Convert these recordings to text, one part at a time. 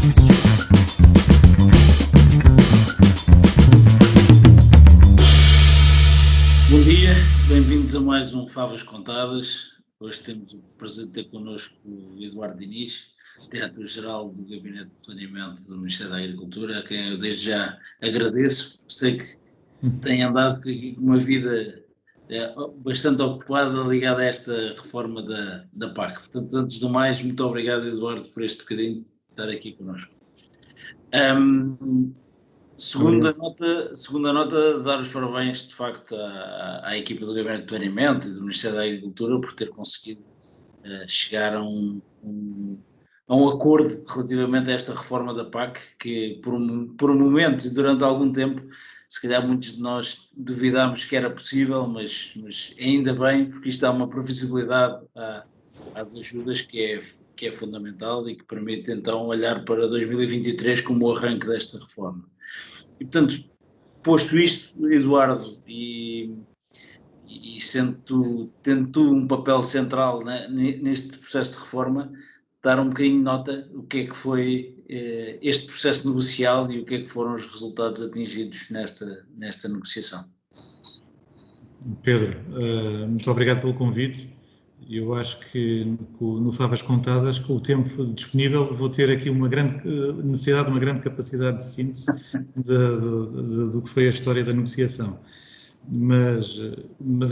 Bom dia, bem-vindos a mais um Favas Contadas. Hoje temos o prazer de ter connosco o Eduardo Diniz, diretor-geral do Gabinete de Planeamento do Ministério da Agricultura, a quem eu desde já agradeço. Sei que tem andado aqui com uma vida bastante ocupada ligada a esta reforma da PAC. Portanto, antes do mais, muito obrigado, Eduardo, por este bocadinho de estar aqui connosco. Segunda nota, dar os parabéns, de facto, à equipa do Gabinete de Planeamento e do Ministério da Agricultura por ter conseguido chegar a um acordo relativamente a esta reforma da PAC, que por um momento e durante algum tempo, se calhar muitos de nós duvidámos que era possível, mas ainda bem, porque isto dá uma previsibilidade às ajudas que é fundamental e que permite então olhar para 2023 como o arranque desta reforma. E, portanto, posto isto, Eduardo, e tendo tu um papel central, né, neste processo de reforma, dar um bocadinho de nota o que é que foi este processo negocial e o que é que foram os resultados atingidos nesta negociação. Pedro, muito obrigado pelo convite. Eu acho que no Favas Contadas, com o tempo disponível, vou ter aqui uma grande necessidade, uma grande capacidade de síntese do que foi a história da negociação. Mas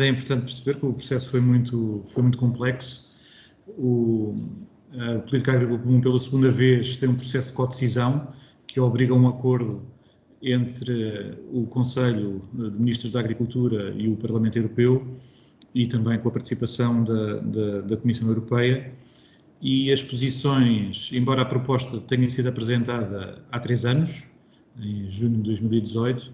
é importante perceber que o processo foi muito complexo. A Política Agrícola Comum, pela segunda vez, tem um processo de codecisão que obriga a um acordo entre o Conselho de Ministros da Agricultura e o Parlamento Europeu, e também com a participação da Comissão Europeia, e as posições, embora a proposta tenha sido apresentada há 3 anos, em junho de 2018,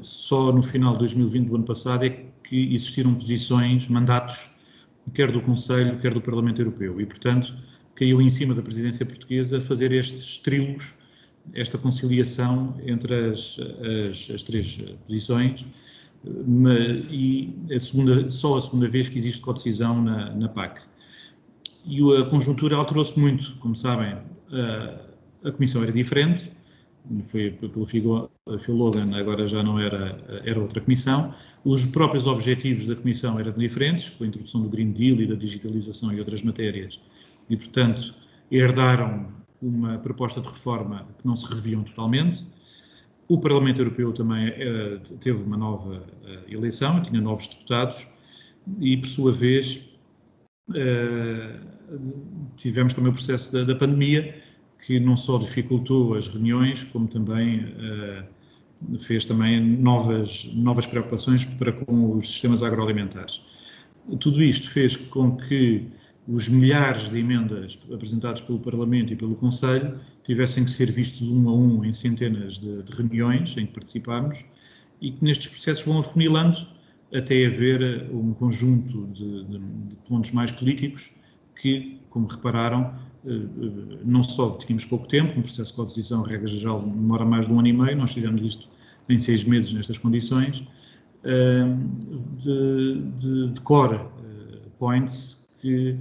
só no final de 2020 do ano passado é que existiram posições, mandatos, quer do Conselho, quer do Parlamento Europeu, e portanto caiu em cima da presidência portuguesa fazer estes trílogos, esta conciliação entre as 3 posições, e só a segunda vez que existe codecisão na PAC. E a conjuntura alterou-se muito, como sabem, a Comissão era diferente, foi pelo Phil Hogan, agora já não era outra Comissão. Os próprios objetivos da Comissão eram diferentes, com a introdução do Green Deal e da digitalização e outras matérias, e portanto herdaram uma proposta de reforma que não se reviam totalmente. O Parlamento Europeu também teve uma nova eleição, tinha novos deputados, e por sua vez tivemos também o processo da pandemia, que não só dificultou as reuniões, como também fez também novas preocupações para com os sistemas agroalimentares. Tudo isto fez com que os milhares de emendas apresentadas pelo Parlamento e pelo Conselho tivessem que ser vistos um a um em centenas de reuniões em que participámos, e que nestes processos vão afunilando até haver um conjunto de pontos mais políticos que, como repararam, não só tínhamos pouco tempo, um processo de codecisão, regra geral, demora mais de 1 ano e meio, nós fizemos isto em 6 meses nestas condições, de core points que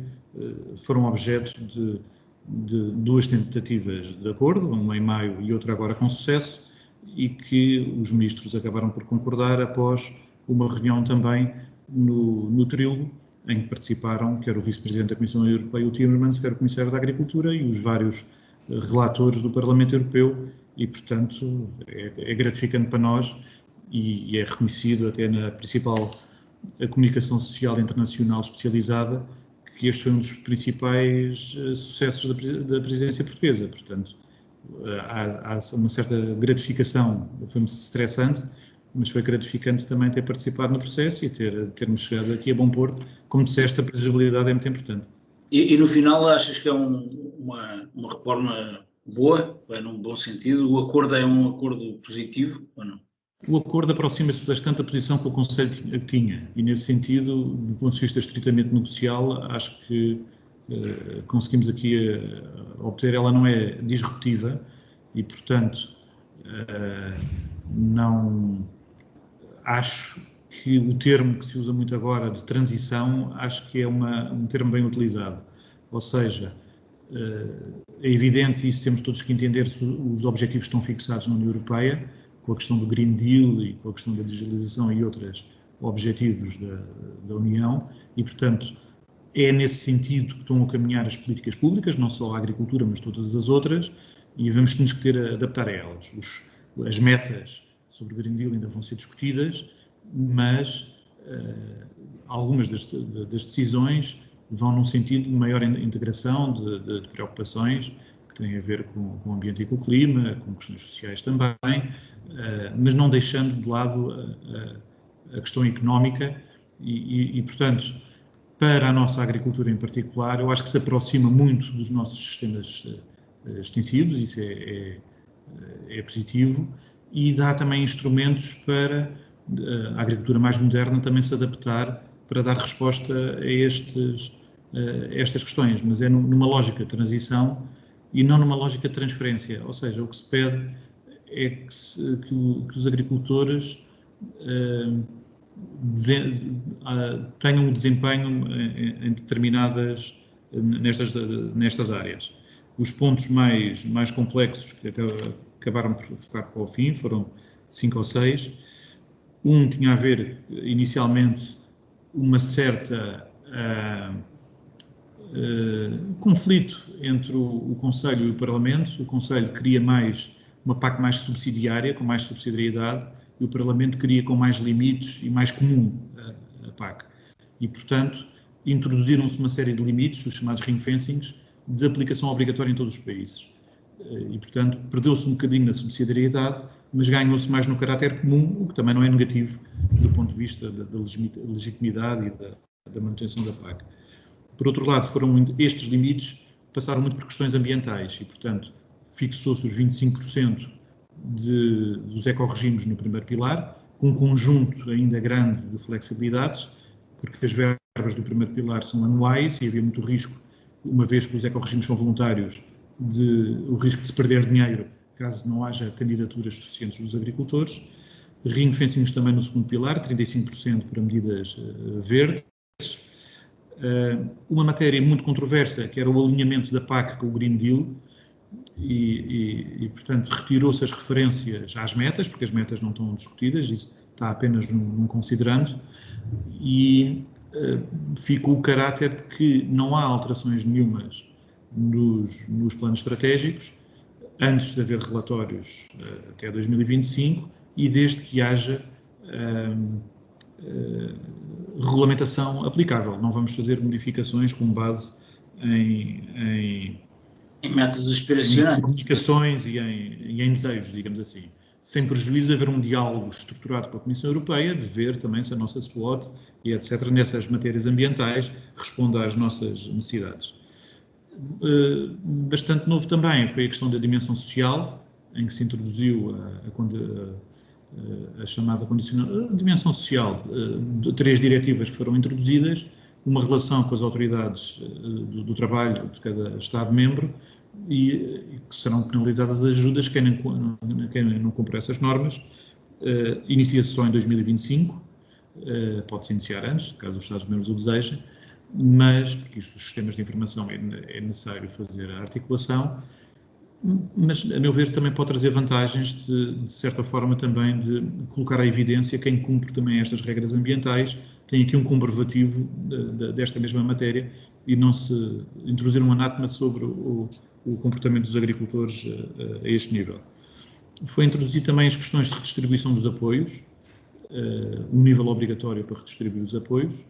foram objeto de 2 tentativas de acordo, uma em maio e outra agora com sucesso, e que os ministros acabaram por concordar após uma reunião também no trílogo, em que participaram quer o Vice-Presidente da Comissão Europeia, o Timmermans, quer o Comissário da Agricultura e os vários relatores do Parlamento Europeu, e portanto é gratificante para nós e é reconhecido até na principal comunicação social internacional especializada que este foi um dos principais sucessos da presidência portuguesa. Portanto, há uma certa gratificação, foi-me estressante, mas foi gratificante também ter participado no processo e termos chegado aqui a bom porto. Como disseste, a previsibilidade é muito importante. E no final achas que é uma reforma boa, vai num bom sentido? O acordo é um acordo positivo ou não? O acordo aproxima-se bastante da posição que o Conselho tinha, e nesse sentido, do ponto de vista estritamente negocial, acho que conseguimos aqui obter. Ela não é disruptiva e, portanto, não acho que o termo que se usa muito agora de transição, acho que é um termo bem utilizado. Ou seja, É evidente, e isso temos todos que entender, se os objetivos estão fixados na União Europeia, com a questão do Green Deal e com a questão da digitalização e outros objetivos da União, e, portanto, é nesse sentido que estão a caminhar as políticas públicas, não só a agricultura, mas todas as outras, e vamos ter a adaptar a elas. As metas sobre o Green Deal ainda vão ser discutidas, mas algumas das decisões vão num sentido de maior integração de preocupações que têm a ver com o ambiente e com o clima, com questões sociais também, mas não deixando de lado a questão económica e, portanto, para a nossa agricultura em particular, eu acho que se aproxima muito dos nossos sistemas extensivos, isso é positivo, e dá também instrumentos para a agricultura mais moderna também se adaptar para dar resposta a estas questões, mas é numa lógica de transição e não numa lógica de transferência, ou seja, o que se pede é que os agricultores tenham um desempenho em determinadas, nestas áreas. Os pontos mais complexos que acabaram por ficar para o fim foram 5 ou 6. Um tinha a ver, inicialmente, uma certa conflito entre o Conselho e o Parlamento. O Conselho queria uma PAC mais subsidiária, com mais subsidiariedade, e o Parlamento queria com mais limites e mais comum a PAC. E, portanto, introduziram-se uma série de limites, os chamados ring fencings, de aplicação obrigatória em todos os países. E, portanto, perdeu-se um bocadinho na subsidiariedade, mas ganhou-se mais no caráter comum, o que também não é negativo do ponto de vista da legitimidade e da manutenção da PAC. Por outro lado, estes limites passaram muito por questões ambientais e, portanto, fixou-se os 25% dos ecorregimes no primeiro pilar, com um conjunto ainda grande de flexibilidades, porque as verbas do primeiro pilar são anuais e havia muito risco, uma vez que os ecorregimes são voluntários, o risco de se perder dinheiro caso não haja candidaturas suficientes dos agricultores. Ring fencings também no segundo pilar, 35% para medidas verdes. Uma matéria muito controversa, que era o alinhamento da PAC com o Green Deal, e portanto, retirou-se as referências às metas, porque as metas não estão discutidas, isso está apenas num considerando, e ficou o caráter que não há alterações nenhumas nos planos estratégicos, antes de haver relatórios até 2025, e desde que haja regulamentação aplicável. Não vamos fazer modificações com base em metas aspiracionais, em comunicações e em desejos, digamos assim. Sem prejuízo de haver um diálogo estruturado com a Comissão Europeia, de ver também se a nossa SWOT e etc. nessas matérias ambientais responde às nossas necessidades. Bastante novo também foi a questão da dimensão social, em que se introduziu a chamada dimensão social, 3 diretivas que foram introduzidas, uma relação com as autoridades do trabalho de cada Estado-membro e que serão penalizadas as ajudas quem não cumpre essas normas. Inicia-se só em 2025, pode-se iniciar antes, caso os Estados-membros o desejem, mas, porque isto dos sistemas de informação é necessário fazer a articulação, mas, a meu ver, também pode trazer vantagens de certa forma também de colocar à evidência quem cumpre também estas regras ambientais, tem aqui um comprovativo desta mesma matéria e não se introduzir um anátema sobre o comportamento dos agricultores a este nível. Foi introduzir também as questões de redistribuição dos apoios, um nível obrigatório para redistribuir os apoios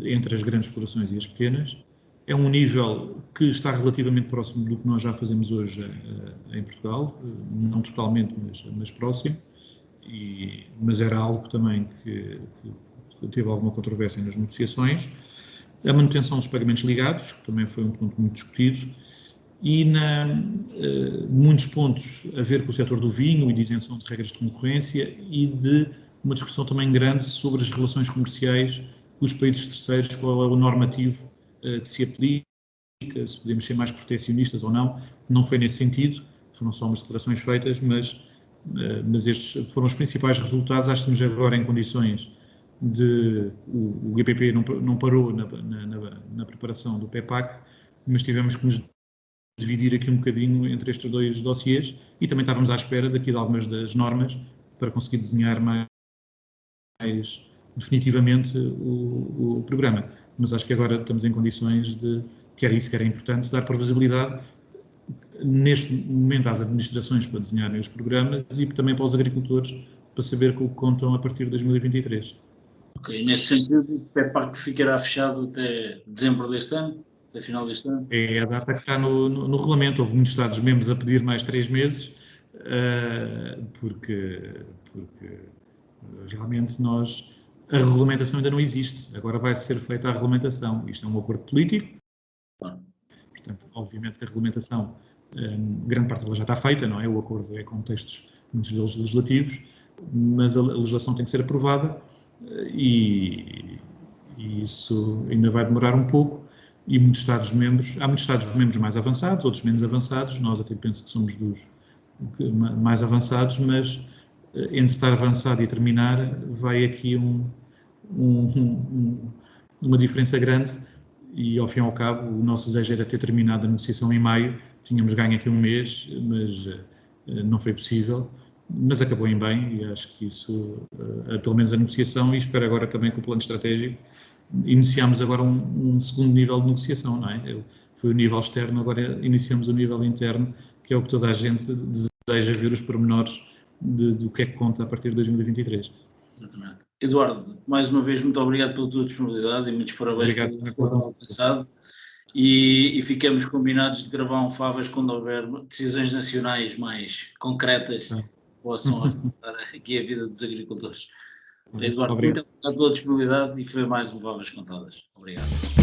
entre as grandes explorações e as pequenas. É um nível que está relativamente próximo do que nós já fazemos hoje em Portugal, não totalmente, mas próximo, mas era algo também que teve alguma controvérsia nas negociações. A manutenção dos pagamentos ligados, que também foi um ponto muito discutido, e muitos pontos a ver com o setor do vinho e de isenção de regras de concorrência e de uma discussão também grande sobre as relações comerciais com os países terceiros, qual é o normativo que se aplica, se podemos ser mais protecionistas ou não. Não foi nesse sentido, foram só umas declarações feitas, mas estes foram os principais resultados. Acho que estamos agora em condições o GPP não parou na preparação do PEPAC, mas tivemos que nos dividir aqui um bocadinho entre estes dois dossiês e também estávamos à espera daqui de algumas das normas para conseguir desenhar mais definitivamente o programa. Mas acho que agora estamos em condições de, que era isso que era importante, dar previsibilidade neste momento às administrações para desenharem os programas e também para os agricultores para saber com o que contam a partir de 2023. Ok, nesse sentido, o PEPAC ficará fechado até dezembro deste ano, até final deste ano? É a data que está no regulamento. Houve muitos Estados-membros a pedir mais 3 meses, porque realmente a regulamentação ainda não existe. Agora vai ser feita a regulamentação. Isto é um acordo político. Portanto, obviamente que a regulamentação, grande parte dela já está feita, não é? O acordo é com textos, muitos deles legislativos, mas a legislação tem que ser aprovada e isso ainda vai demorar um pouco. E há muitos Estados-membros mais avançados, outros menos avançados. Nós até penso que somos dos mais avançados, mas entre estar avançado e terminar vai aqui uma diferença grande e ao fim e ao cabo o nosso desejo era ter terminado a negociação em maio, tínhamos ganho aqui um mês, mas não foi possível, mas acabou em bem e acho que isso, pelo menos a negociação, e espero agora também que o plano estratégico, iniciamos agora um segundo nível de negociação, não é? Foi o nível externo, agora iniciamos o nível interno, que é o que toda a gente deseja ver os pormenores do que é que conta a partir de 2023. Exatamente. Eduardo, mais uma vez, muito obrigado pela tua disponibilidade e muitos parabéns pelo ano alcançado. E ficamos combinados de gravar um Favas quando houver decisões nacionais mais concretas que possam afetar aqui a vida dos agricultores. Eduardo, muito obrigado pela disponibilidade e foi mais um Favas Contadas. Obrigado.